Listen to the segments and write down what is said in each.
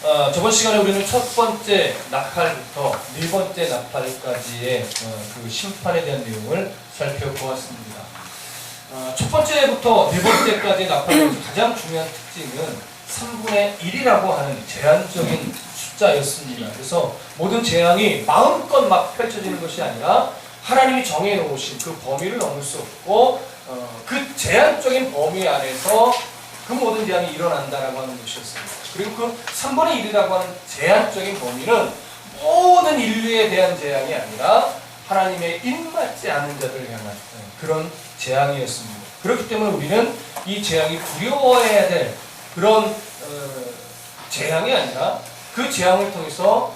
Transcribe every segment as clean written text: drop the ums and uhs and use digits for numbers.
저번 시간에 우리는 첫 번째 나팔부터 네 번째 나팔까지의 그 심판에 대한 내용을 살펴보았습니다. 첫 번째부터 네 번째까지의 나팔에서 가장 중요한 특징은 3분의 1이라고 하는 제한적인 숫자였습니다. 그래서 모든 재앙이 마음껏 막 펼쳐지는 것이 아니라 하나님이 정해놓으신 그 범위를 넘을 수 없고 그 제한적인 범위 안에서 그 모든 재앙이 일어난다라고 하는 것이었습니다. 그리고 그 3분의 1이라고 하는 제한적인 범위는 모든 인류에 대한 재앙이 아니라 하나님의 입맞지 않은 자들을 향한 그런 재앙이었습니다. 그렇기 때문에 우리는 이 재앙이 두려워해야 될 그런 재앙이 아니라 그 재앙을 통해서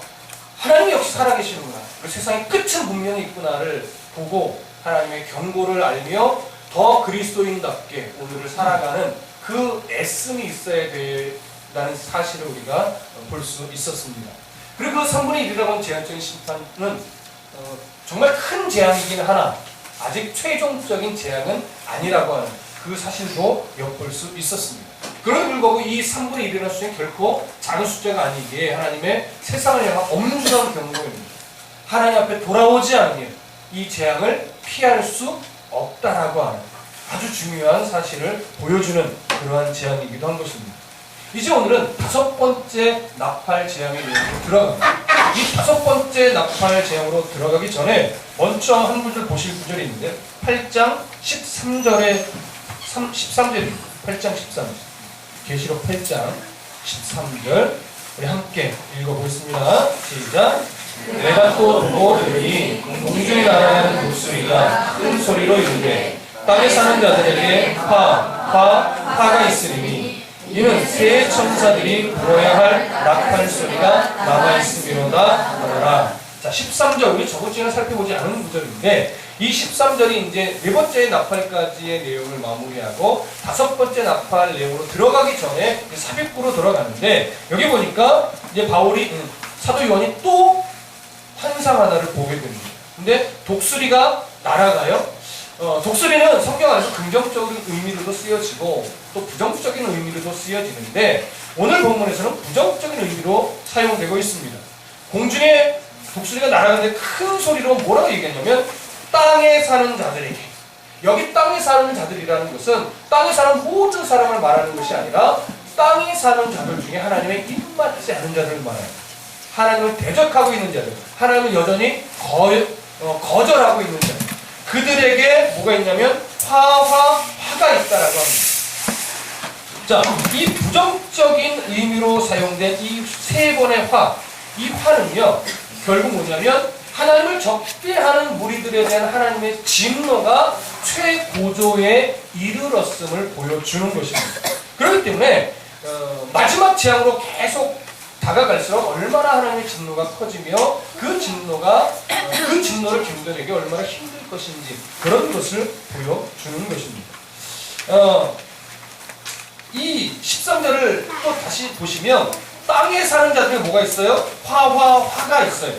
하나님이 역시 살아계시는구나, 그 세상의 끝은 분명히 있구나를 보고 하나님의 경고를 알며 더 그리스도인답게 오늘을 살아가는 그 애씀이 있어야 된다는 사실을 우리가 볼 수 있었습니다. 그리고 그 3분의 1이라고 하는 제한적인 심판은 정말 큰 재앙이긴 하나 아직 최종적인 재앙은 아니라고 하는 그 사실도 엿볼 수 있었습니다. 그럼에도 불구하고 이 3분의 1이라는 숫자는 결코 작은 숫자가 아니기에 하나님의 세상을 향한 엄중한 경고입니다. 하나님 앞에 돌아오지 않으면 이 재앙을 피할 수 없다라고 하는 아주 중요한 사실을 보여주는 그러한 재앙이기도 한 것입니다. 이제 오늘은 다섯 번째 나팔 재앙의 내용으로 들어갑니다. 이 다섯 번째 나팔 재앙으로 들어가기 전에 먼저 한 구절 보실 구절이 있는데 8장 13절에 13절입니다. 8장 13절. 계시록 8장 13절 우리 함께 읽어보겠습니다. 시작. 내가 또 보고 들으니 공중에 날아가는 독수리가 큰 소리로 이르되 땅에 사는 자들에게 화가 있으리니 이는 새 천사들이 불어야 할 나팔 소리가 남아있음이로다 하노라. 자, 13절 우리 저번 주에는 살펴보지 않은 구절인데 이 13절이 이제 네 번째 나팔까지의 내용을 마무리하고 다섯 번째 나팔 내용으로 들어가기 전에 삽입구로 들어가는데 여기 보니까 이제 바울이 사도 요한이 또 환상 하나를 보게 됩니다. 근데 독수리가 날아가요. 독수리는 성경 안에서 긍정적인 의미로도 쓰여지고 또 부정적인 의미로도 쓰여지는데 오늘 본문에서는 부정적인 의미로 사용되고 있습니다. 공중에 독수리가 날아가는데 큰 소리로 뭐라고 얘기했냐면 땅에 사는 자들에게, 여기 땅에 사는 자들이라는 것은 땅에 사는 모든 사람을 말하는 것이 아니라 땅에 사는 자들 중에 하나님의 입맞지 않은 자들을 말합니다. 하나님을 대적하고 있는 자들, 하나님을 여전히 거절하고 있는 자들, 그들에게 뭐가 있냐면 화가 있다라고 합니다. 자, 이 부정적인 의미로 사용된 이 세 번의 이 화는요 결국 뭐냐면 하나님을 적대하는 무리들에 대한 하나님의 진노가 최고조에 이르렀음을 보여주는 것입니다. 그렇기 때문에 마지막 재앙으로 계속 다가갈수록 얼마나 하나님의 진노가 커지며 그 진노를 견뎌내기 얼마나 힘들 것인지 그런 것을 보여주는 것입니다. 이 13절을 또 다시 보시면 땅에 사는 자들이 뭐가 있어요? 화가 있어요.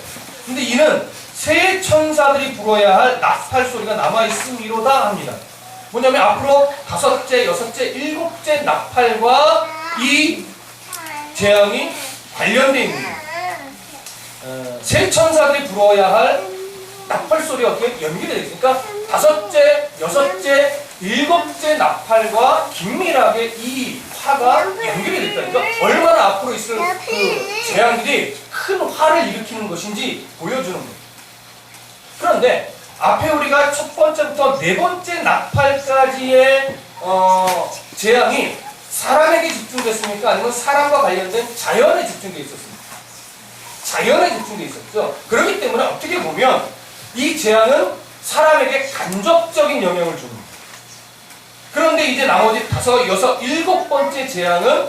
근데 이는 새 천사들이 불어야 할 나팔 소리가 남아있음이로다 합니다. 뭐냐면 앞으로 다섯째, 여섯째, 일곱째 나팔과 이 재앙이 관련되어 있는 거예요. 새 천사들이 불어야 할 나팔 소리가 어떻게 연결이 되어 있으니까 다섯째, 여섯째, 일곱째 나팔과 긴밀하게 이 화가 연결이 됐다니까 얼마나 앞으로 있을 그 재앙들이 큰 화를 일으키는 것인지 보여주는 거예요. 그런데 앞에 우리가 첫 번째부터 네 번째 나팔까지의 재앙이 사람에게 집중됐습니까? 아니면 사람과 관련된 자연에 집중되어 있었습니까? 자연에 집중되어 있었죠. 그렇기 때문에 어떻게 보면 이 재앙은 사람에게 간접적인 영향을 줍니다. 그런데 이제 나머지 다섯, 여섯, 일곱 번째 재앙은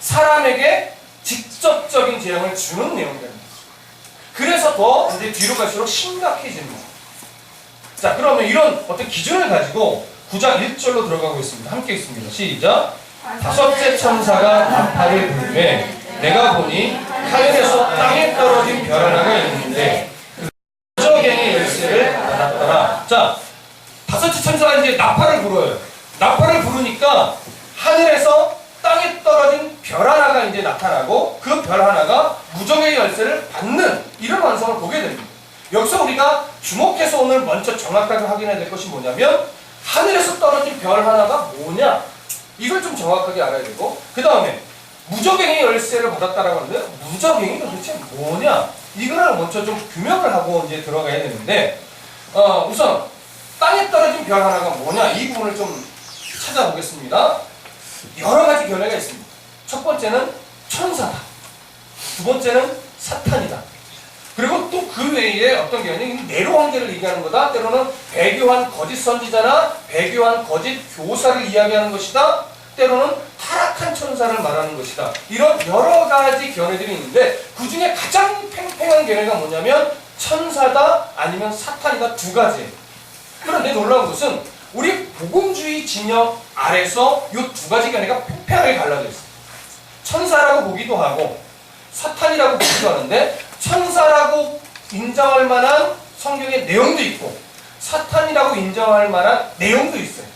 사람에게 직접적인 재앙을 주는 내용입니다. 그래서 더 이제 뒤로 갈수록 심각해집니다. 자, 그러면 이런 어떤 기준을 가지고 9장 1절로 들어가고 있습니다. 함께 읽습니다. 시작. 다섯째 천사가 나팔을 불매 내가 보니 하늘에서 땅에 떨어진 별 하나가 있는데 그 저갱의 열쇠를 받았더라. 자, 다섯째 천사가 이제 나팔을 불어요. 나팔을 부르니까 하늘에서 땅에 땅에 떨어진 별 하나가 이제 나타나고 그 별 하나가 무적의 열쇠를 받는 이런 완성을 보게 됩니다. 여기서 우리가 주목해서 오늘 먼저 정확하게 확인해야 될 것이 뭐냐면 하늘에서 떨어진 별 하나가 뭐냐 이걸 좀 정확하게 알아야 되고 그 다음에 무적행의 열쇠를 받았다라고 하는데 무적행이 도대체 뭐냐 이거를 먼저 좀 규명을 하고 이제 들어가야 되는데 우선 땅에 떨어진 별 하나가 뭐냐 이 부분을 좀 찾아보겠습니다. 여러 가지 견해가 있습니다. 첫 번째는 천사다. 두 번째는 사탄이다. 그리고 또 그 외에 어떤 견해는 내로 관계를 얘기하는 거다. 때로는 배교한 거짓 선지자나 배교한 거짓 교사를 이야기하는 것이다. 때로는 타락한 천사를 말하는 것이다. 이런 여러 가지 견해들이 있는데 그 중에 가장 팽팽한 견해가 뭐냐면 천사다 아니면 사탄이다 두 가지예요. 그런데 놀라운 것은 우리 복음주의 진영 아래서 이 두 가지 견해가 팽팽하게 갈라져 있어요. 천사라고 보기도 하고 사탄이라고 보기도 하는데 천사라고 인정할 만한 성경의 내용도 있고 사탄이라고 인정할 만한 내용도 있어요.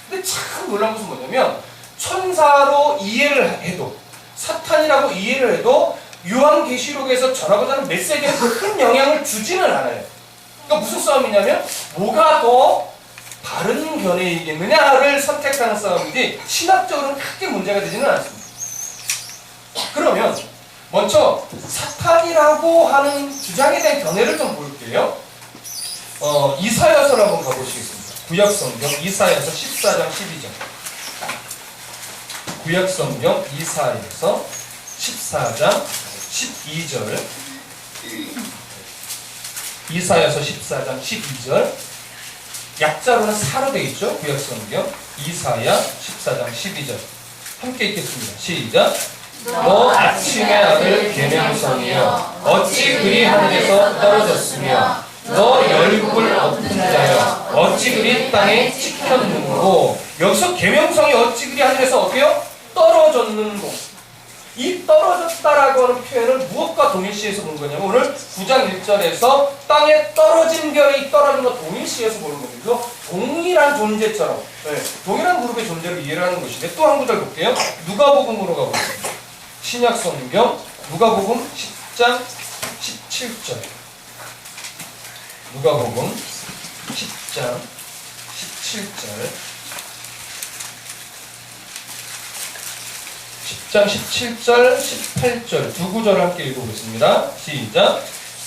근데 참 놀라운 것은 뭐냐면 천사로 이해를 해도 사탄이라고 이해를 해도 요한계시록에서 전하고자 하는 메시지에 큰 영향을 주지는 않아요. 그러니까 무슨 싸움이냐면 뭐가 더 바른 견해이겠느냐를 선택하는 싸움이지 신학적으로는 크게 문제가 되지는 않습니다. 그러면 먼저 사탄이라고 하는 주장에 대한 견해를 좀 볼게요. 이사야서를 한번 가보시겠습니다. 구약성경 이사야서 14장 12절. 구약성경 이사야서 14장 12절. 이사야서 14장 12절. 약자로는 사로 되어 있죠. 구약성경 이사야 14장 12절. 함께 읽겠습니다. 시작. 너 아침의 아들 계명성이여 어찌 그리 하늘에서 떨어졌으며 너 열국을 엎은 자여 어찌 그리 땅에 찍혔는고. 여기서 계명성이 어찌 그리 하늘에서 어때요? 떨어졌는고. 이 떨어졌다라고 하는 표현을 무엇과 동일시해서 보는 거냐면 오늘 9장 1절에서 땅에 떨어진 별이 떨어진 거 동일시해서 보는 겁니다. 그래서 동일한 존재처럼 동일한 그룹의 존재를 이해를 하는 것인데 또 한 구절 볼게요. 누가복음으로 가보겠습니다. 신약성경 누가복음 10장 17절. 누가복음 10장 17절. 10장 17절 18절 두 구절을 함께 읽어보겠습니다. 시작.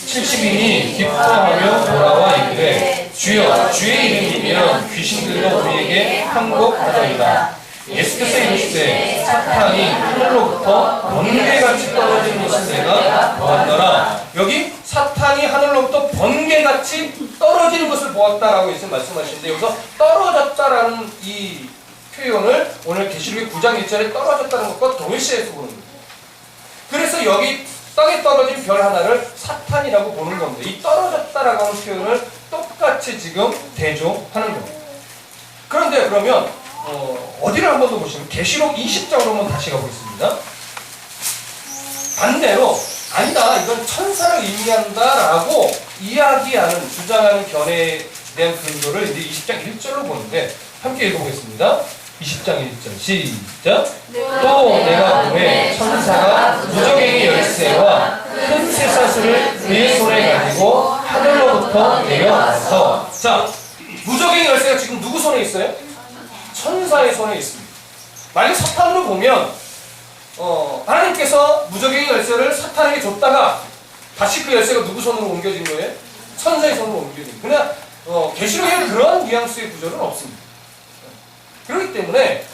70인이 기뻐하며 돌아와 이르되 주여 주의 이름이면 귀신들도 우리에게 항복하더이다. 예수께서 이르시되 사탄이 하늘로부터 번개같이 떨어진 것을 내가 보았더라. 여기 사탄이 하늘로부터 번개같이 떨어지는 것을 보았다라고 예수님 말씀하시는데 여기서 떨어졌다라는 이 표현을 오늘 계시록의 9장 1절에 떨어졌다는 것과 동일시해서 보는 거예요. 그래서 여기 땅에 떨어진 별 하나를 사탄이라고 보는 겁니다. 이 떨어졌다라고 하는 표현을 똑같이 지금 대조하는 겁니다. 그런데 그러면 어디를 한 번 더 보시면 계시록 20장으로 한번 다시 가보겠습니다. 반대로 아니다 이건 천사를 의미한다라고 이야기하는 주장하는 견해에 대한 근거를 이제 20장 1절로 보는데 함께 읽어보겠습니다. 20장 1절 시작. 또 내가 보매 천사가 무적행의 열쇠와 큰 쇠사슬을 그의 손에 가지고 하늘로부터 내려와서. 자, 무적행의 열쇠가 지금 누구 손에 있어요? 천사의 손에 있습니다. 만약 사탄으로 보면 하나님께서 무적행의 열쇠를 사탄에게 줬다가 다시 그 열쇠가 누구 손으로 옮겨진 거예요? 천사의 손으로 옮겨진 거예요. 그러나 계시록에는 그런 뉘앙스의 구절은 없습니다. 그렇기 때문에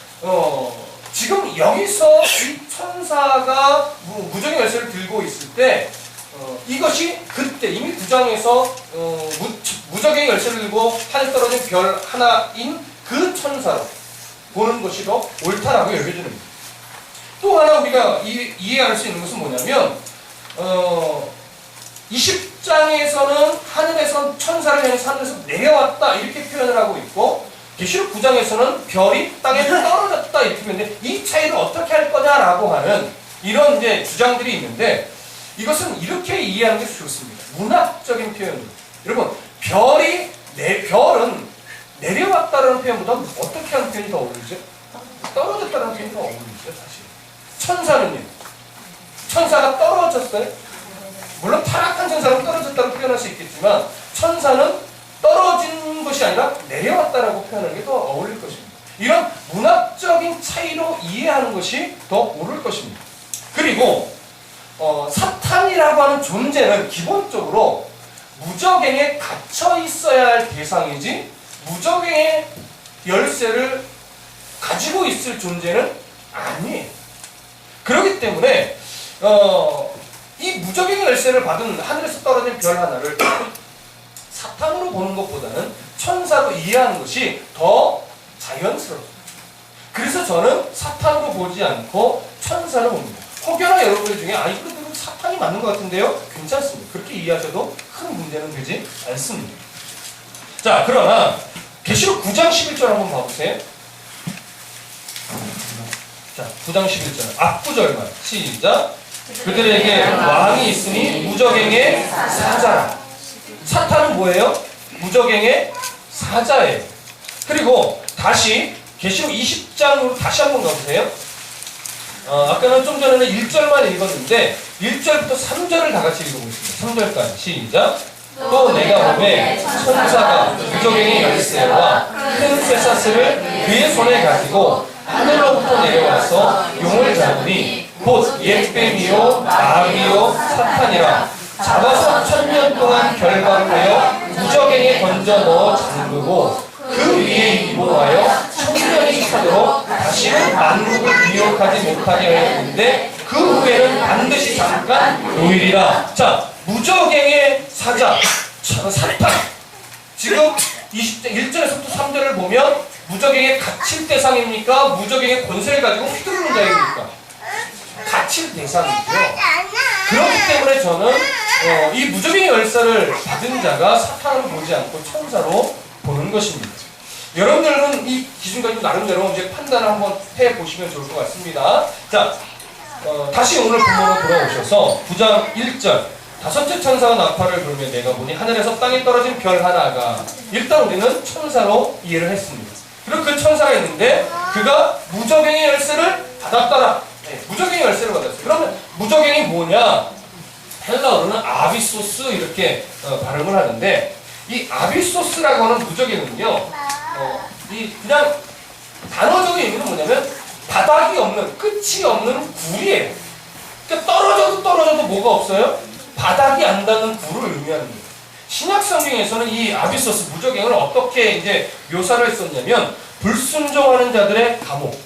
지금 여기서 이 천사가 무적의 열쇠를 들고 있을 때 이것이 그때 이미 9장에서 무적의 열쇠를 들고 하늘 떨어진 별 하나인 그 천사로 보는 것이 더 옳다라고 여겨지는 겁니다. 또 하나 우리가 이해할 수 있는 것은 뭐냐면 20장에서는 하늘에서 천사를 향해서 하늘에서 내려왔다 이렇게 표현을 하고 있고 계시록 9장에서는 별이 땅에 떨어졌다 이렇게 표현인데 이 차이를 어떻게 할 거냐라고 하는 이런 이제 주장들이 있는데 이것은 이렇게 이해하는 게 좋습니다. 문학적인 표현입니다. 여러분 별은 내려왔다라는 표현보다 어떻게 하는 표현이 더 어울리죠? 떨어졌다는 표현이 더 어울리죠, 사실. 천사는요? 천사가 떨어졌어요? 물론 타락한 천사는 떨어졌다고 표현할 수 있겠지만 천사는 떨어진 것이 아니라 내려왔다라고 표현하는 게 더 어울릴 것입니다. 이런 문학적인 차이로 이해하는 것이 더 옳을 것입니다. 그리고 사탄이라고 하는 존재는 기본적으로 무적행에 갇혀 있어야 할 대상이지 무적행의 열쇠를 가지고 있을 존재는 아니에요. 그렇기 때문에 이 무적행의 열쇠를 받은 하늘에서 떨어진 별 하나를 사탄으로 보는 것보다는 천사로 이해하는 것이 더 자연스럽습니다. 그래서 저는 사탄으로 보지 않고 천사로 봅니다. 혹여나 여러분들 중에 이거 사탄이 맞는 것 같은데요? 괜찮습니다. 그렇게 이해하셔도 큰 문제는 되지 않습니다. 자, 그러나 계시록 9장 11절 한번 봐보세요. 자, 9장 11절 앞구절만 시작. 그들에게 왕이 있으니 무적행의 사자라. 사탄은 뭐예요? 무적행의 사자예요. 그리고 다시 계시록 20장으로 다시 한번 가보세요. 아까는 좀 전에는 1절만 읽었는데 1절부터 3절을 다 같이 읽어보겠습니다. 3절까지 시작. 또 내가 보매 천사가 무적행의 열쇠와 큰 쇠사슬을 그의 손에 가지고 하늘로부터 내려와서 용을 잡으니 곧 옛뱀이요 마귀요 사탄이라. 잡아서 1000년 동안 결박하여 무적행에 던져 넣어 잠그고 그 위에 이봉하여 1000년이 차도록 다시는 만국을 미혹하지 못하게 하였는데 그 후에는 반드시 잠깐 놓이리라. 자, 무적행의 사자 사탄. 지금 1절에서부터 3절을 보면 무적행에 갇힐 대상입니까? 무적행의 권세를 가지고 휘두르는 자입니까? 갇힐 대상이죠. 그렇기 때문에 저는 이 무적행의 열쇠를 받은 자가 사탄으로 보지 않고 천사로 보는 것입니다. 여러분들은 이 기준 가지고 나름대로 이제 판단을 한번 해보시면 좋을 것 같습니다. 자, 다시 오늘 본문으로 돌아오셔서 9장 1절 다섯째 천사가 나팔을 불며 내가 보니 하늘에서 땅에 떨어진 별 하나가. 일단 우리는 천사로 이해를 했습니다. 그리고 그 천사가 있는데 그가 무적행의 열쇠를 받았더라. 네, 무적행의 열쇠를 받았어요. 그러면 무적행이 뭐냐? 헬라어로는 아비소스 이렇게 발음을 하는데 이 아비소스라고 하는 무적행은요, 이 그냥 단어적인 의미는 뭐냐면 바닥이 없는, 끝이 없는 굴이에요. 그러니까 떨어져도 뭐가 없어요? 바닥이 안 닿는 굴을 의미합니다. 신약 성경에서는 이 아비소스 무적행을 어떻게 이제 묘사를 했었냐면 불순종하는 자들의 감옥,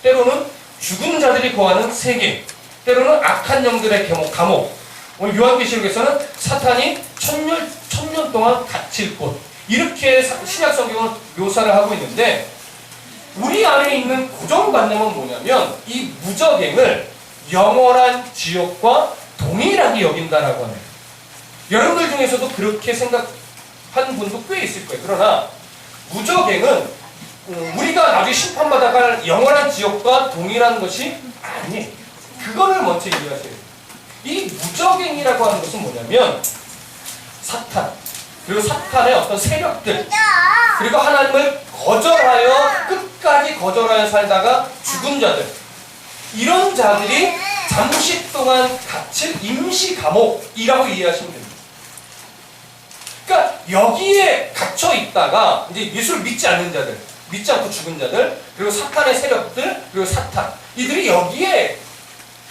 때로는 죽은 자들이 거하는 세계, 때로는 악한 영들의 감옥. 오늘 요한계시록에서는 사탄이 1000년 동안 갇힐 곳, 이렇게 신약 성경은 묘사를 하고 있는데 우리 안에 있는 고정관념은 뭐냐면 이 무적행을 영원한 지옥과 동일하게 여긴다라고 합니다. 여러분들 중에서도 그렇게 생각한 분도 꽤 있을 거예요. 그러나 무적행은 우리가 나중에 심판받아 갈 영원한 지옥과 동일한 것이 아니에요. 그거를 먼저 이해하셔야 돼요. 이 무적행이라고 하는 것은 뭐냐면 사탄, 그리고 사탄의 어떤 세력들, 그리고 하나님을 거절하여 끝까지 거절하여 살다가 죽은 자들, 이런 자들이 잠시 동안 갇힌 임시 감옥이라고 이해하시면 됩니다. 그러니까 여기에 갇혀 있다가 이제 예수를 믿지 않는 자들, 믿지 않고 죽은 자들, 그리고 사탄의 세력들, 그리고 사탄, 이들이 여기에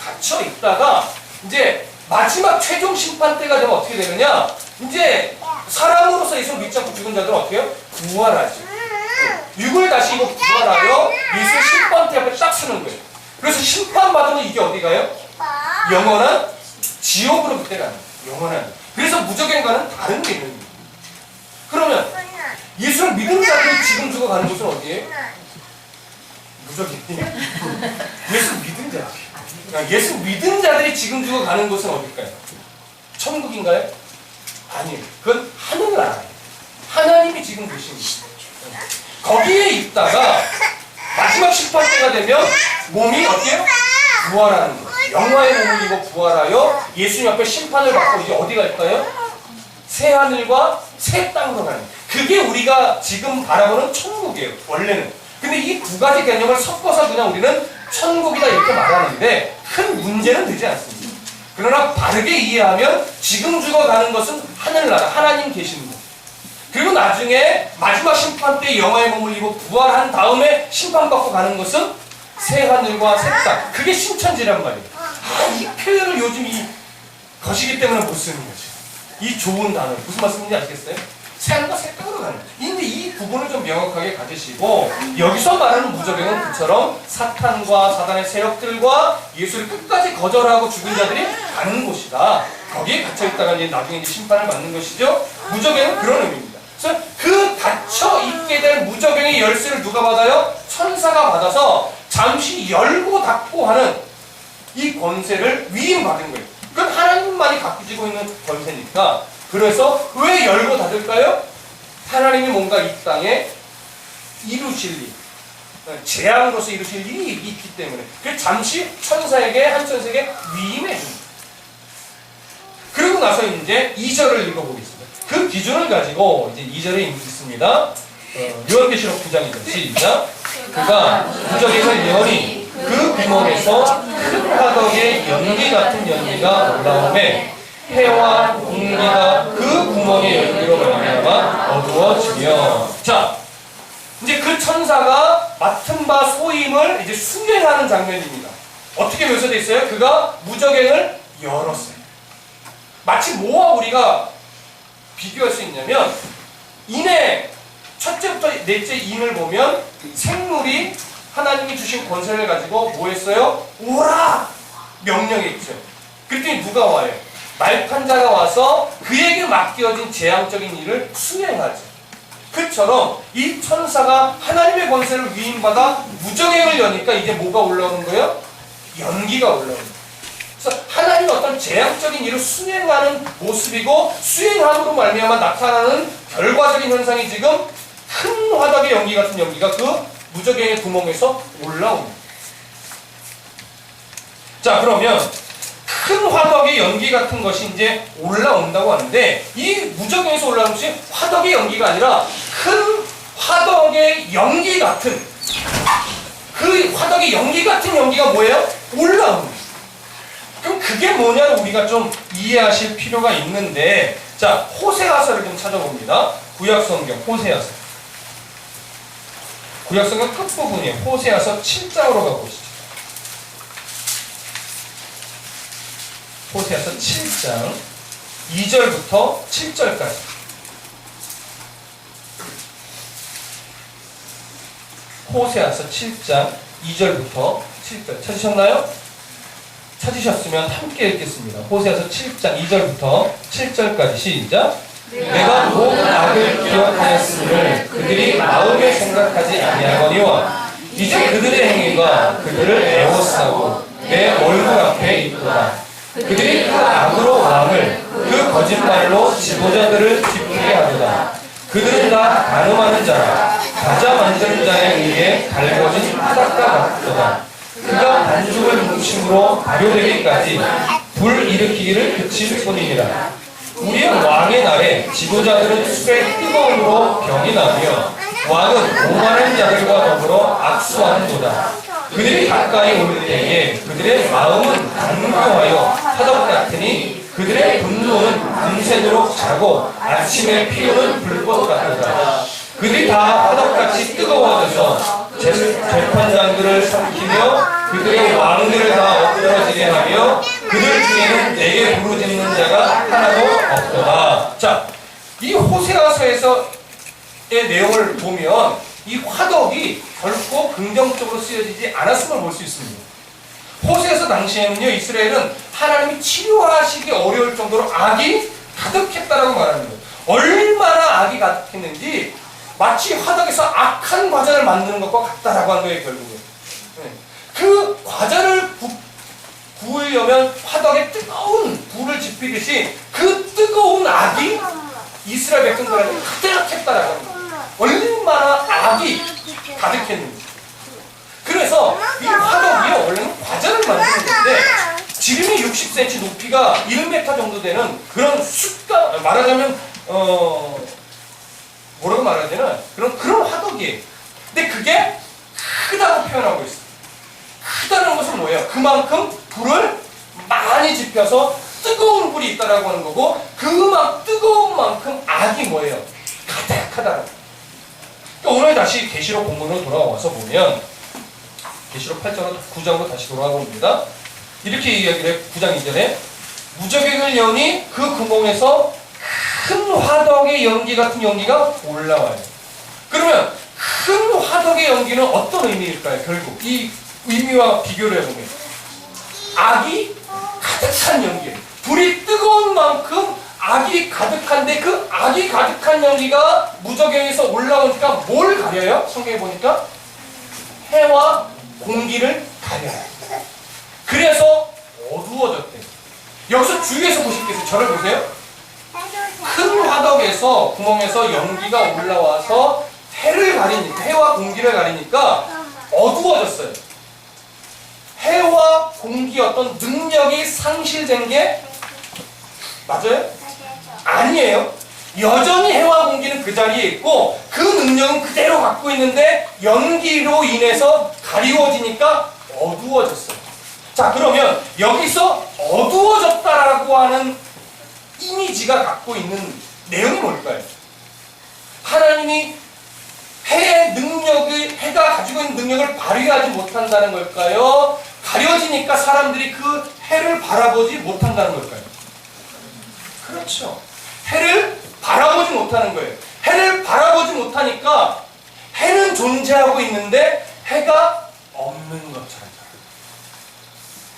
갇혀 있다가 이제 마지막 최종 심판 때가 되면 어떻게 되느냐? 이제 사람으로서 예수를 믿지 않고 죽은 자들은 어떻게 해요? 부활하지. 육을 다시 입고 부활하여 예수 심판대 앞에 딱 서는 거예요. 그래서 심판받으면 이게 어디 가요? 영원한 지옥으로 그때 가는 거예요. 영원한. 그래서 무적행과는 다른 게 있는 거예요. 그러면 예수를 믿은 자들이 지금 죽어가는 곳은 어디예요? 무적행이에요. 예수 믿은 자. 그러니까 예수 믿은 자들이 지금 죽어가는 곳은 어딜까요? 천국인가요? 아니에요. 그건 하늘나라예요. 하나님이 지금 계십니다. 거기에 있다가 마지막 심판 때가 되면 몸이 어때요? 부활하는 거예요. 영화의 몸을 입고 부활하여 예수님 앞에 심판을 받고 이제 어디 갈까요? 새 하늘과 새 땅으로 가는 거예요. 그게 우리가 지금 바라보는 천국이에요. 원래는. 근데 이 두 가지 개념을 섞어서 그냥 우리는 천국이다 이렇게 말하는데 큰 문제는 되지 않습니다. 그러나 바르게 이해하면 지금 죽어가는 것은 하늘나라, 하나님 계시는 것. 그리고 나중에 마지막 심판 때 영화에 몸을 입어 부활한 다음에 심판받고 가는 것은 새 하늘과 새 땅. 그게 신천지란 말이에요. 이 표현을 요즘 이 것이기 때문에 못 쓰는 거죠. 이 좋은 단어. 무슨 말씀인지 아시겠어요? 새 하늘과 새 땅으로 가는 거예요. 근데 이 부분을 좀 명확하게 가지시고 여기서 말하는 무저병은 그처럼 사탄과 사단의 세력들과 예수를 끝까지 거절하고 죽은 자들이 가는 곳이다. 거기에 갇혀있다가 이제 나중에 이제 심판을 받는 것이죠. 무저병은 그런 의미입니다. 그래서 그 닫혀 있게 될 무저병의 열쇠를 누가 받아요? 천사가 받아서 잠시 열고 닫고 하는 이 권세를 위임받은 거예요. 그건 하나님만이 갖고 있는 권세니까. 그래서 왜 열고 닫을까요? 하나님이 뭔가 이 땅에 이루실 일, 재앙으로서 이루실 일이 있기 때문에. 그래서 잠시 천사에게, 한 천사에게 위임해 줍니다. 그리고 나서 이제 2절을 읽어보겠습니다. 그 기준을 가지고 이제 2절에 있습니다. 요한계시록 9장이죠. 시작. 그가 무적에서 예언이 그 구멍에서 큰 화덕의 연기 같은 연기가 올라오매 해와 공기가 그 구멍의 연기로 말미암아 어두워지며. 자, 이제 그 천사가 맡은 바 소임을 이제 수행하는 장면입니다. 어떻게 묘사되어 있어요? 그가 무적행을 열었어요. 마치 뭐와 우리가 비교할 수 있냐면 인의 첫째부터 넷째 인을 보면 생물이 하나님이 주신 권세를 가지고 뭐 했어요? 오라! 명령했죠. 그랬더니 누가 와요? 말판자가 와서 그에게 맡겨진 재앙적인 일을 수행하죠. 그처럼 이 천사가 하나님의 권세를 위임받아 무정행을 여니까 이제 뭐가 올라오는 거예요? 연기가 올라오는 거예요. 그래서 하나님의 어떤 재앙적인 일을 수행하는 모습이고 수행함으로 말미암아 나타나는 결과적인 현상이 지금 큰 화덕의 연기 같은 연기가 그 무적행의 구멍에서 올라옵니다. 자, 그러면 큰 화덕의 연기 같은 것이 이제 올라온다고 하는데 이 무적행에서 올라오는 것이 화덕의 연기가 아니라 큰 화덕의 연기 같은 그 화덕의 연기 같은 연기가 뭐예요? 올라옵니다. 그럼 그게 뭐냐를 우리가 좀 이해하실 필요가 있는데 자, 호세아서를 좀 찾아봅니다. 구약성경 호세아서. 구약성경 끝부분이에요. 호세아서 7장으로 가보시죠. 호세아서 7장 2절부터 7절까지. 호세아서 7장 2절부터 7절. 찾으셨나요? 찾으셨으면 함께 읽겠습니다. 호세아서 7장 2절부터 7절까지 시작. 내가 모든 악을 기억하였음을 그들이 마음에 생각하지 아니하거니와 이제 그들의 행위가 그들을 애워싸고 내 얼굴 앞에 있도다. 그들이 그 악으로 왕을 그 거짓말로 지도자들을 기쁘게 하도다. 그들은 다 간음하는 자라 가자 만드는 자에 의해 갈궈진 바닷가 같도다. 그가 반죽을 뭉침으로 발효되기까지 불 일으키기를 그칠 뿐이니라. 우리의 왕의 날에 지도자들은 술의 뜨거움으로 병이 나며 왕은 오만한 자들과 더불어 악수하는도다. 그들이 가까이 올 때에 그들의 마음은 간교하여 화덕 같으니 그들의 분노는 금새도록 자고 아침에 피우는 불꽃 같도다. 그들이 다 화덕같이 뜨거워져서 재판장들을 삼키며 그들의 왕들을 다 엎드러지게 하며 그들 중에는 내게 부르짖는 자가 하나도 없도다. 자, 이 호세아서에서의 내용을 보면 이 화덕이 결코 긍정적으로 쓰여지지 않았음을 볼 수 있습니다. 호세아서 당시에는요, 이스라엘은 하나님이 치료하시기 어려울 정도로 악이 가득했다라고 말하는 거예요. 얼마나 악이 가득했는지 마치 화덕에서 악한 과자를 만드는 것과 같다라고 한 거예요, 결국은. 그 과자를 구우려면 화덕에 뜨거운 불을 지피듯이 그 뜨거운 악이 이스라엘 백성들한테 가득했다라고 하는 거예요. 얼마나 악이 가득했는지. 그래서 이 화덕이요, 원래는 과자를 만드는 건데 지름이 60cm, 높이가 1m 정도 되는 그런 숯가, 말하자면 뭐라고 말해야 되나? 그런 화덕이에요. 근데 그게 크다고 표현하고 있어요. 크다는 것은 뭐예요? 그만큼 불을 많이 지펴서 뜨거운 불이 있다라고 하는 거고, 뜨거운 만큼 악이 뭐예요? 가득하다라고. 그러니까 오늘 다시 계시록 본문으로 돌아와서 보면 계시록 8장으로 9장으로 다시 돌아갑니다. 이렇게 이야기를 해. 9장 2절에 무저갱을 여니 그 구멍에서 큰 화덕의 연기 같은 연기가 올라와요. 그러면 큰 화덕의 연기는 어떤 의미일까요? 결국 이 의미와 비교를 해보면 악이 가득한 연기, 불이 뜨거운 만큼 악이 가득한데 그 악이 가득한 연기가 무저갱에서 올라오니까 뭘 가려요? 성경에 보니까 해와 공기를 가려요. 그래서 어두워졌대요. 여기서 주위에서 보실 게 있어요. 저를 보세요. 큰 화덕에서 구멍에서 연기가 올라와서 해를 가리니까, 해와 공기를 가리니까 어두워졌어요. 해와 공기 어떤 능력이 상실된 게 맞아요? 아니에요. 여전히 해와 공기는 그 자리에 있고 그 능력은 그대로 갖고 있는데 연기로 인해서 가리워지니까 어두워졌어요. 자, 그러면 여기서 어두워졌다라고 하는 이미지가 갖고 있는 내용이 뭘까요? 하나님이 해의 능력을, 해가 가지고 있는 능력을 발휘하지 못한다는 걸까요? 가려지니까 사람들이 그 해를 바라보지 못한다는 걸까요? 그렇죠. 해를 바라보지 못하는 거예요. 해를 바라보지 못하니까 해는 존재하고 있는데 해가 없는 것처럼.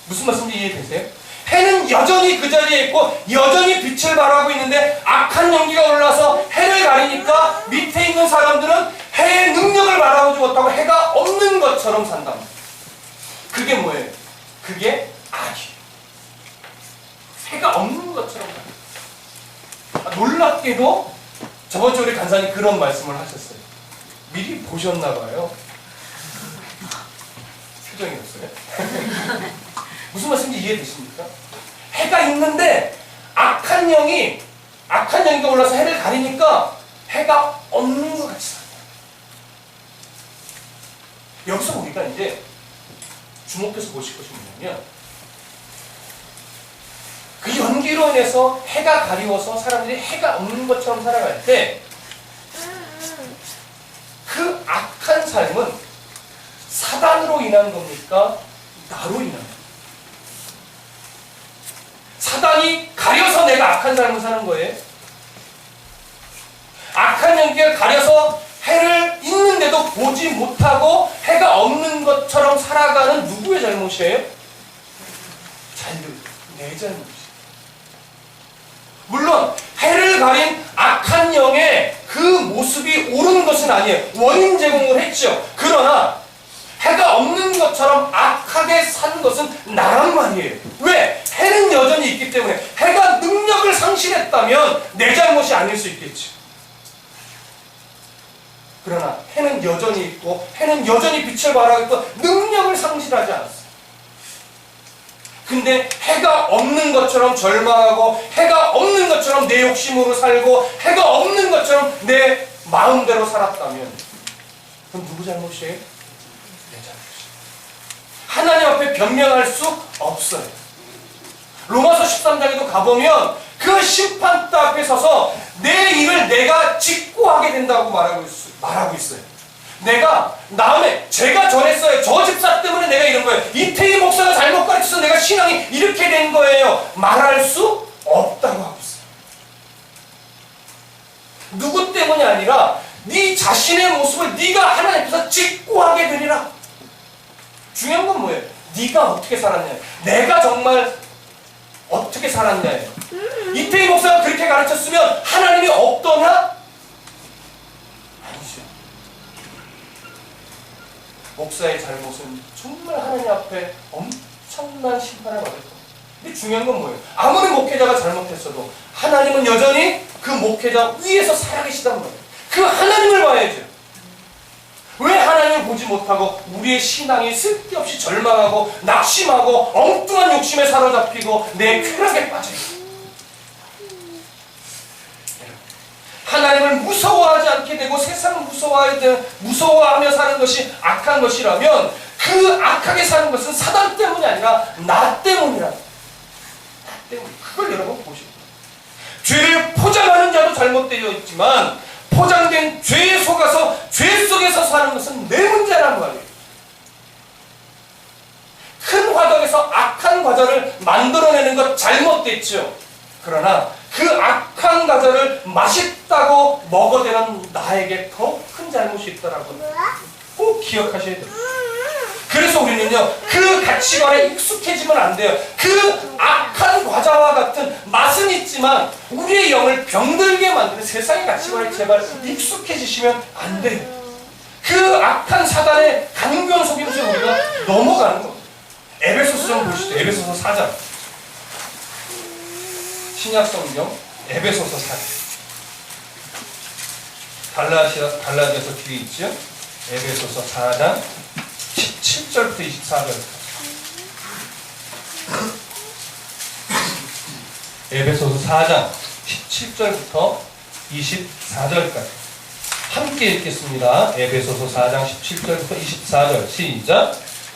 무슨 말씀인지 이해되세요? 해는 여전히 그 자리에 있고 여전히 빛을 발하고 있는데 악한 연기가 올라서 해를 가리니까 밑에 있는 사람들은 해의 능력을 바라보지 못하고 해가 없는 것처럼 산다. 그게 뭐예요? 그게 악이에요. 해가 없는 것처럼 산다. 놀랍게도 저번 주에 우리 간사님 그런 말씀을 하셨어요. 미리 보셨나 봐요. 표정이 없어요? 무슨 말씀인지 이해되십니까? 해가 있는데 악한 영이가 올라서 해를 가리니까 해가 없는 것 같이 산다. 여기서 우리가 이제 주목해서 보실 것이 뭐냐면 그 연기로 인해서 해가 가리워서 사람들이 해가 없는 것처럼 살아갈 때 그 악한 삶은 사단으로 인한 겁니까? 나로 인한 겁니까? 사단이 가려서 내가 악한 삶을 사는 거예요. 악한 연기를 가려서 해를 있는데도 보지 못하고 해가 없는 것처럼 살아가는 누구의 잘못이에요? 내 잘못이에요. 물론 해를 가린 악한 영의 그 모습이 옳은 것은 아니에요. 원인 제공을 했죠. 그러나 해가 없는 것처럼 악하게 산 것은 나란 말이에요. 왜? 해는 여전히 있기 때문에. 해가 능력을 상실했다면 내 잘못이 아닐 수 있겠지. 그러나 해는 여전히 있고 해는 여전히 빛을 발하고 있고 능력을 상실하지 않았어요. 근데 해가 없는 것처럼 절망하고 해가 없는 것처럼 내 욕심으로 살고 해가 없는 것처럼 내 마음대로 살았다면 그럼 누구 잘못이에요? 내 잘못이에요. 하나님 앞에 변명할 수 없어요. 로마서 13장에도 가보면 그 심판대 앞에 서서 내 일을 내가 짓고 하게 된다고 말하고 있어요. 내가 제가 저랬어요. 저 집사 때문에 내가 이런 거예요. 이태희 목사가 잘못 가르쳐서 내가 신앙이 이렇게 된 거예요. 말할 수 없다고 하고 있어요. 누구 때문이 아니라 네 자신의 모습을 네가 하나님 앞에서 짓고 하게 되리라. 중요한 건 뭐예요? 네가 어떻게 살았냐. 내가 정말 어떻게 살았냐예요. 이태희 목사가 그렇게 가르쳤으면 하나님이 없더냐? 아니죠. 목사의 잘못은 정말 하나님 앞에 엄청난 심판을 받을 겁니다. 근데 중요한 건 뭐예요? 아무리 목회자가 잘못했어도 하나님은 여전히 그 목회자 위에서 살아계시단 말이에요. 그 하나님을 봐야죠. 왜 하나님을 보지 못하고 우리의 신앙이 쓸데없이 절망하고 낙심하고 엉뚱한 욕심에 사로잡히고 내 쾌락에 빠져요. 하나님을 무서워하지 않게 되고 세상을 무서워하며 사는 것이 악한 것이라면 그 악하게 사는 것은 사단 때문이 아니라 나 때문이라. 나 때문. 그걸 여러분 보시고. 죄를 포장하는 자도 잘못되어 있지만 포장된 죄에 속아서 죄 속에서 사는 것은 내 문제란 말이에요. 큰 화덕에서 악한 과자를 만들어내는 것 잘못됐죠. 그러나 그 악한 과자를 맛있다고 먹어대는 나에게 더 큰 잘못이 있더라고요. 꼭 기억하셔야 돼요. 그래서 우리는요, 그 가치관에 익숙해지면 안 돼요. 그 악한 과자와 같은 맛은 있지만 우리의 영을 병들게 만드는 세상의 가치관에 제발 익숙해지시면 안 돼요. 그 악한 사단의 강경 속임수에 우리가 넘어가는 겁니다. 에베소서 좀 보시죠. 에베소서 4장. 신약 성경 에베소서 4장. 갈라디아서 뒤에 있죠. 에베소서 4장 17절부터 24절. 에베소서 4장 17절부터 24절까지 함께 읽겠습니다. 에베소서 4장 17절부터 24절 시작.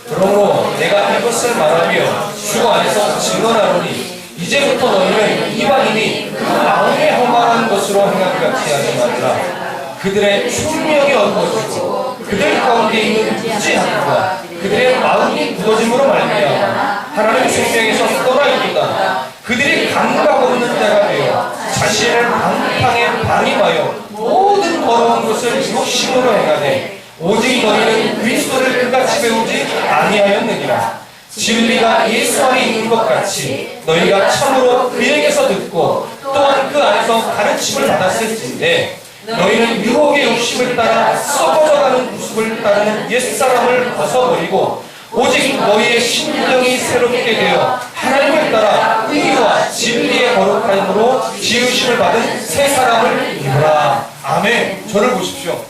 그러므로 내가 이것을 말하며 주 안에서 증언하노니 이제부터 너희는 이방인이 그 마음에 허망한 것으로 행하기 같이 하지 말라. 그들의 총명이 어두워지고 그들 가운데 있는 무지함과 그들의 마음이 굳어짐으로 말미암아 하나님의 생명에서 떠나 있도다. 그들이 감각 없는 자가 되어 자신을 방탕에 방임하여 모든 더러운 것을 욕심으로 행하되 오직 너희는 그리스도를 그같이 배우지 아니하였느니라. 진리가 예수 안에 있는 것 같이 너희가 참으로 그에게서 듣고 또한 그 안에서 가르침을 받았을진데 너희는 유혹의 욕심을 따라 썩어져가는 모습을 따르는 옛사람을 벗어버리고 오직 너희의 심령이 새롭게 되어 하나님을 따라 의와 진리의 거룩함으로 지으심을 받은 새 사람을 입으라. 아멘. 저를 보십시오.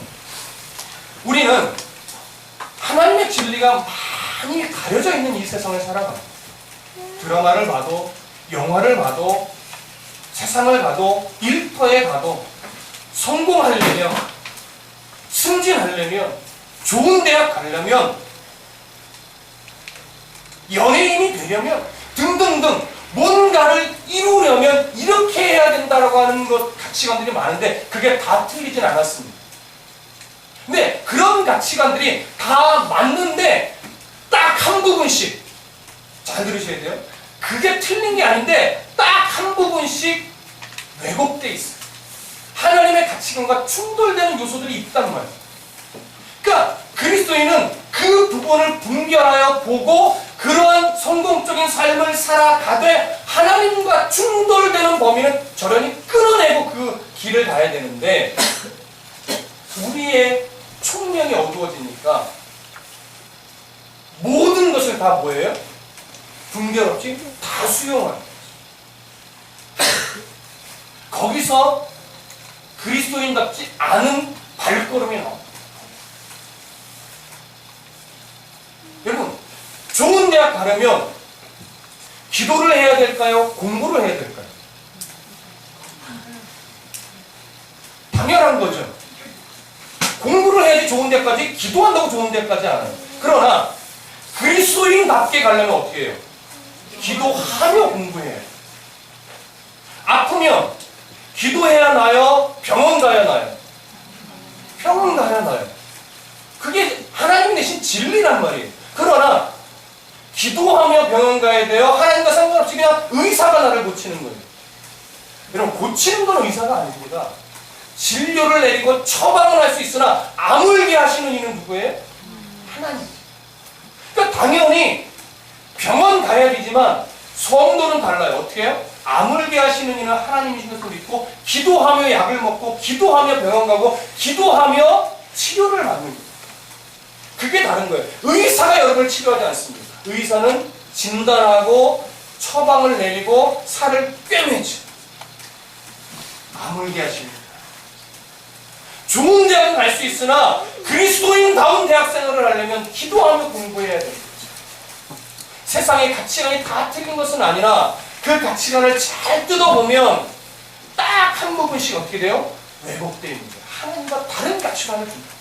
우리는 하나님의 진리가 많이 가려져 있는 이 세상을 살아갑니다. 드라마를 봐도 영화를 봐도 세상을 봐도 일터에 가도 성공하려면 승진하려면 좋은 대학 가려면 연예인이 되려면 등등등 뭔가를 이루려면 이렇게 해야 된다라고 하는 것 가치관들이 많은데 그게 다 틀리진 않았습니다. 근데 그런 가치관들이 다 맞는데 딱 한 부분씩 잘 들으셔야 돼요. 그게 틀린 게 아닌데 딱 한 부분씩 왜곡돼 있어요. 하나님의 가치관과 충돌되는 요소들이 있단 말이에요. 그러니까 그리스도인은 그 부분을 분별하여 보고 그러한 성공적인 삶을 살아가되 하나님과 충돌되는 범위는 저런히 끊어내고 그 길을 가야 되는데 우리의 총명이 어두워지니까 모든 것을 다 뭐예요? 분별 없이 다 수용하는 거죠. 거기서 그리스도인답지 않은 발걸음이 나옵니다. 여러분, 좋은 대학 가려면 기도를 해야 될까요? 공부를 해야 될까요? 당연한 거죠. 공부를 해야지 좋은 데까지, 기도한다고 좋은 데까지 안 해요. 그러나 그리스도인답게 가려면 어떻게 해요? 기도하며 공부해야 해요. 아프면 기도해야 나요? 병원 가야 나요? 병원 가야 나요. 그게 하나님 내신 진리란 말이에요. 그러나 기도하며 병원 가야 돼요? 하나님과 상관없이 그냥 의사가 나를 고치는 거예요. 여러분, 고치는 건 의사가 아닙니다. 진료를 내리고 처방을 할 수 있으나 아물게 하시는 이는 누구예요? 하나님. 그러니까 당연히 병원 가야 되지만 성도는 달라요. 어떻게 해요? 아물게 하시는 이는 하나님이신 것을 믿고 기도하며 약을 먹고 기도하며 병원 가고 기도하며 치료를 받는 거예요. 그게 다른 거예요. 의사가 여러분을 치료하지 않습니다. 의사는 진단하고 처방을 내리고 살을 꿰매죠. 아물게 하십니다. 좋은 대학을 갈 수 있으나 그리스도인다운 대학 생활을 하려면 기도하며 공부해야 됩니다. 세상의 가치관이 다 틀린 것은 아니라 그 가치관을 잘 뜯어보면 딱 한 부분씩 어떻게 돼요? 왜곡되어 있는 거예요. 하나님과 다른 가치관을 줍니다.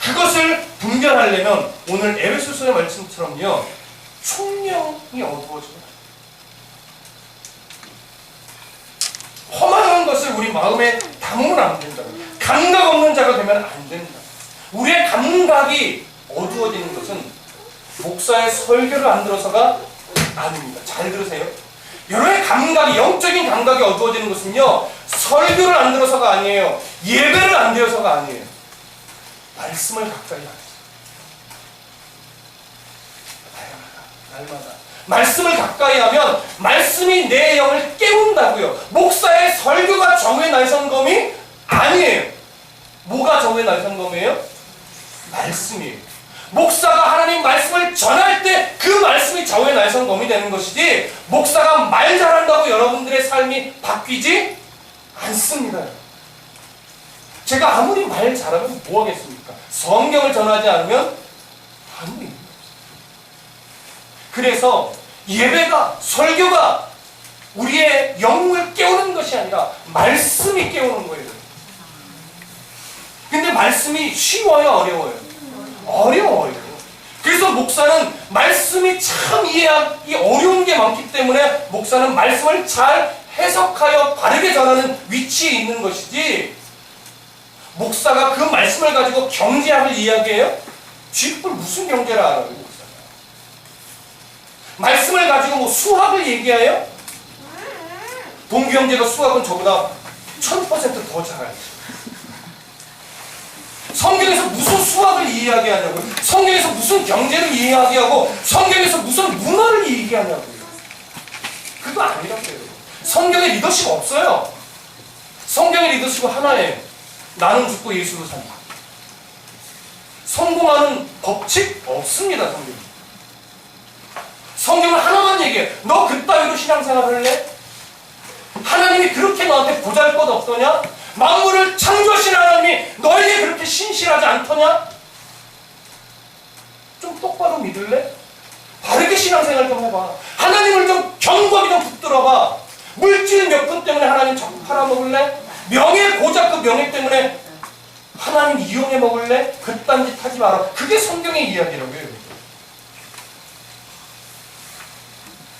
그것을 분별하려면 오늘 에베소서의 말씀처럼요, 총명이 어두워져요. 험한 것을 우리 마음에 담으면 안 된다. 감각 없는 자가 되면 안 된다. 우리의 감각이 어두워지는 것은 목사의 설교를 안 들어서가 아닙니다. 잘 들으세요. 여러분의 감각이, 영적인 감각이 어두워지는 것은요, 설교를 안 들어서가 아니에요. 예배를 안 드려서가 아니에요. 말씀을 가까이 하세요. 날마다 말씀을 가까이 하면 말씀이 내 영을 깨운다고요. 목사의 설교가 정의 날선검이 아니에요. 뭐가 정의 날선검이에요? 말씀이에요. 목사가 하나님 말씀을 전할 때 그 말씀이 정의 날선검이 되는 것이지, 목사가 말 잘한다고 여러분들의 삶이 바뀌지 않습니다. 제가 아무리 말 잘하면 뭐 하겠습니까? 성경을 전하지 않으면 아무리. 그래서 예배가, 설교가 우리의 영을 깨우는 것이 아니라 말씀이 깨우는 거예요. 근데 말씀이 쉬워요, 어려워요? 어려워요. 그래서 목사는 말씀이 참 이해하기 어려운 게 많기 때문에 목사는 말씀을 잘 해석하여 바르게 전하는 위치에 있는 것이지, 목사가 그 말씀을 가지고 경제학을 이야기해요? 쥐뿔 무슨 경제를 알아요, 목사가? 말씀을 가지고 뭐 수학을 얘기해요? 동규 형제가 수학은 저보다 1000% 더 잘해요. 성경에서 무슨 수학을 이야기하냐고요? 성경에서 무슨 경제를 이야기하고 성경에서 무슨 문화를 얘기하냐고요? 그거 아니라고요. 성경에 리더십 없어요. 성경의 리더십은 하나예요. 나는 죽고 예수로 산다. 성공하는 법칙 없습니다. 성경은 하나만 얘기해요. 너 그따위로 신앙생활 할래? 하나님이 그렇게 너한테 보잘것없더냐? 만물을 창조하신 하나님이 너에게 그렇게 신실하지 않더냐? 좀 똑바로 믿을래? 바르게 신앙생활 좀 해봐. 하나님을 좀 경고하게 좀 붙들어봐. 물질 몇 분 때문에 하나님 자꾸 팔아먹을래? 명예, 고작 그 명예 때문에 하나님 이용해 먹을래? 그딴 짓 하지 마라. 그게 성경의 이야기라고요.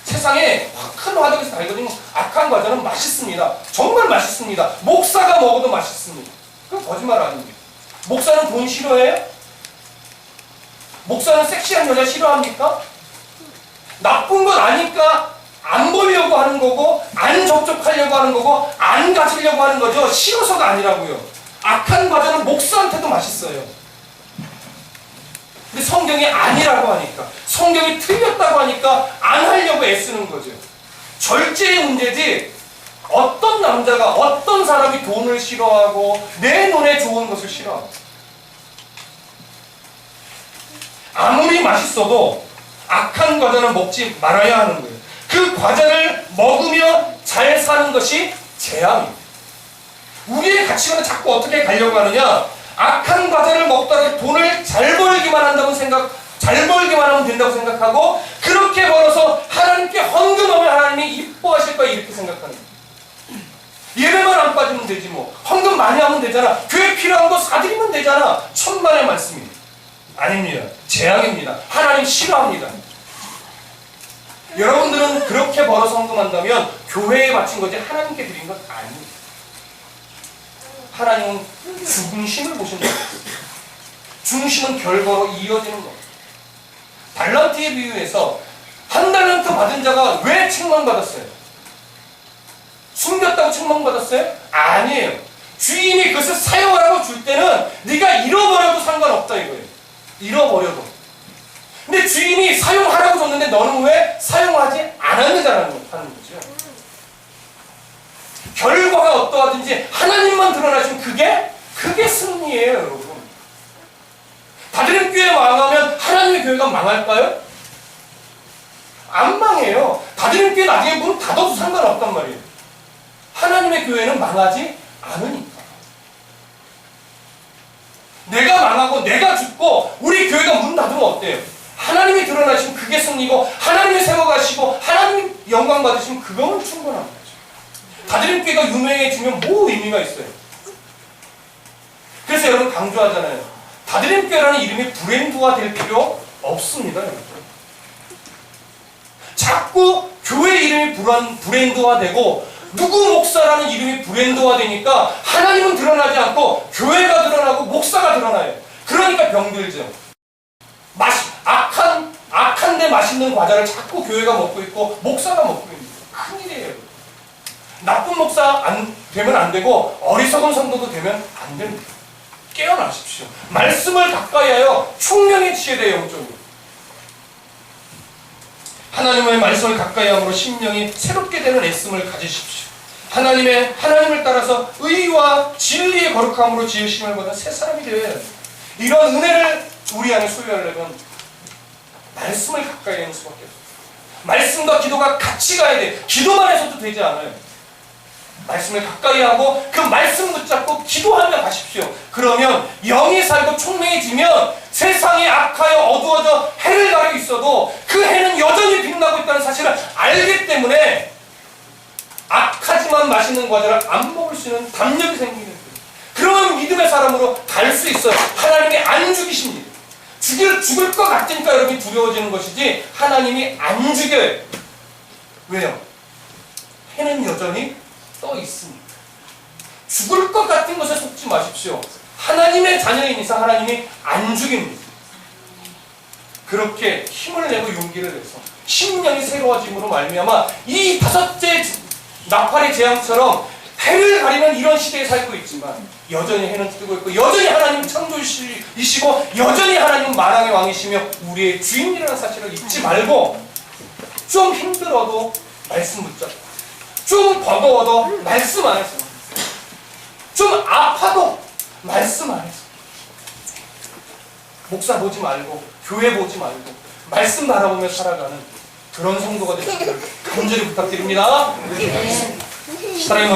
세상에 큰 화덕에서 달거든 악한 과자는 맛있습니다. 정말 맛있습니다. 목사가 먹어도 맛있습니다. 그건 거짓말 아닙니다. 목사는 돈 싫어해요? 목사는 섹시한 여자 싫어합니까? 나쁜 건 아니까 안 보려고 하는 거고, 안 접촉하려고 하는 거고, 안 가지려고 하는 거죠. 싫어서가 아니라고요. 악한 과자는 목사한테도 맛있어요. 근데 성경이 아니라고 하니까, 성경이 틀렸다고 하니까 안 하려고 애쓰는 거죠. 절제의 문제지, 어떤 남자가, 어떤 사람이 돈을 싫어하고 내 눈에 좋은 것을 싫어하고, 아무리 맛있어도 악한 과자는 먹지 말아야 하는 거예요. 그 과자를 먹으며 잘 사는 것이 재앙입니다. 우리의 가치관은 자꾸 어떻게 가려고 하느냐? 악한 과자를 먹다가 돈을 잘 벌기만 한다고 잘 벌기만 하면 된다고 생각하고, 그렇게 벌어서 하나님께 헌금하면 하나님이 이뻐하실 거야, 이렇게 생각하는 거예요. 예배만 안 빠지면 되지 뭐. 헌금 많이 하면 되잖아. 교회 필요한 거 사드리면 되잖아. 천만의 말씀입니다. 아닙니다. 재앙입니다. 하나님 싫어합니다. 여러분들은 그렇게 벌어서 헌금한다면 교회에 바친 거지 하나님께 드린 건 아닙니다. 하나님은 중심을 보신다. 중심은 결과로 이어지는 겁니다. 달란트에 비유해서 한 달란트 받은 자가 왜 책망받았어요? 숨겼다고 책망받았어요? 아니에요. 주인이 그것을 사용하라고 줄 때는 네가 잃어버려도 상관없다 이거예요. 잃어버려도. 근데 주인이 사용하라고 줬는데 너는 왜 사용하지 않았느냐는 하는 거죠. 결과가 어떠하든지 하나님만 드러나시면 그게 승리예요, 여러분. 다른 교회 망하면 하나님의 교회가 망할까요? 안 망해요. 다른 교회 나중에 문 닫아도 상관없단 말이에요. 하나님의 교회는 망하지 않으니까. 내가 망하고 내가 죽고 우리 교회가 문 닫으면 어때요? 하나님이 드러나시면 그게 승리고, 하나님이 세워가시고 하나님이 영광 받으시면 그거는 충분한 거죠. 다른 교회가 유명해지면 뭐 의미가 있어요? 그래서 여러분 강조하잖아요. 다드림교회라는 이름이 브랜드화 될 필요 없습니다. 여러분. 자꾸 교회 이름이 브랜드화되고 누구 목사라는 이름이 브랜드화되니까 하나님은 드러나지 않고 교회가 드러나고 목사가 드러나요. 그러니까 병들죠. 악한데 맛있는 과자를 자꾸 교회가 먹고 있고 목사가 먹고 있는 거예요. 큰일이에요. 나쁜 목사 되면 안 되고 어리석은 성도도 되면 안 됩니다. 깨어나십시오. 말씀을 가까이 하여 총명해지셔야 돼요. 영적으로. 하나님의 말씀을 가까이 함으로 심령이 새롭게 되는 애씀을 가지십시오. 하나님을 따라서 의와 진리의 거룩함으로 지으심을 받은 새 사람이 되어야 합니다. 이런 은혜를 우리 안에 소유하려면 말씀을 가까이 하는 수밖에 없어요. 말씀과 기도가 같이 가야 돼. 기도만 해서도 되지 않아요. 말씀을 가까이 하고 그 말씀 붙잡고 기도하며 가십시오. 그러면 영이 살고 총명해지면 세상이 악하여 어두워져 해를 가리고 있어도 그 해는 여전히 빛나고 있다는 사실을 알기 때문에 악하지만 맛있는 과자를 안 먹을 수 있는 담력이 생기는 거예요. 그러면 믿음의 사람으로 갈 수 있어요. 하나님이 안 죽이십니다. 죽을 것 같으니까 여러분이 두려워지는 것이지 하나님이 안 죽여요. 왜요? 해는 여전히 떠 있습니다. 죽을 것 같은 것에 속지 마십시오. 하나님의 자녀인 이상 하나님이 안 죽입니다. 그렇게 힘을 내고 용기를 내서 심령이 새로워짐으로 말미암아 이 다섯째 나팔의 재앙처럼 해를 가리는 이런 시대에 살고 있지만 여전히 해는 뜨고 있고 여전히 하나님 창조이시고 여전히 하나님 만왕의 왕이시며 우리의 주인이라는 사실을 잊지 말고 좀 힘들어도 말씀 붙잡고 좀 버거워도 말씀 안에서 좀 아파도 말씀 안에서 목사 보지 말고 교회 보지 말고 말씀 바라보며 살아가는 그런 성도가 되시기를 간절히 부탁드립니다. 사랑하는